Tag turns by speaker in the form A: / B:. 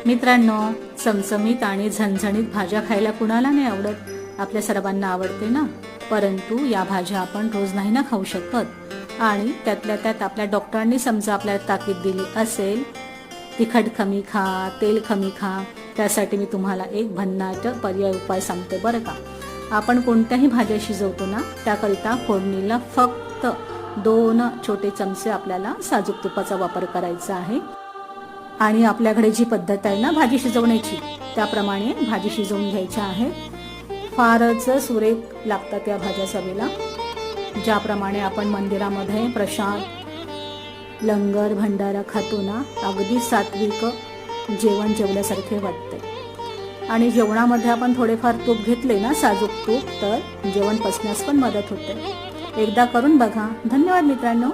A: मित्रांनो, चमचमीत आणि झणझणीत भाज्या खायला कुणाला नाही आवडत? आपल्या सर्वांना आवडते ना. परंतु या भाज्या आपण रोज नाही ना खाऊ शकत. आणि त्यातल्या त्यात आपल्या डॉक्टरांनी समजा आपल्याला ताकीद दिली असेल, तिखट कमी खा, तेल कमी खा, त्यासाठी मी तुम्हाला एक भन्नाट पर्याय उपाय सांगते बरं का. आपण कोणत्याही भाज्या शिजवतो ना, त्याकरिता फोडणीला फक्त 2 छोटे चमचे आपल्याला साजूक तुपाचा वापर करायचा आहे. आणि आपल्याकडे जी पद्धत आहे ना भाजी शिजवण्याची, त्याप्रमाणे भाजी शिजवून घ्यायची आहे. फारच सुरेख लागतात या भाज्या चवीला. ज्याप्रमाणे आपण मंदिरामध्ये प्रसाद, लंगर, भंडारा खातो ना, अगदी सात्विक जेवण जेवल्यासारखे वाटते. आणि जेवणामध्ये आपण थोडेफार तूप घेतले ना, साजूक तूप, तर जेवण पचण्यास पण मदत होते. एकदा करून बघा. धन्यवाद मित्रांनो.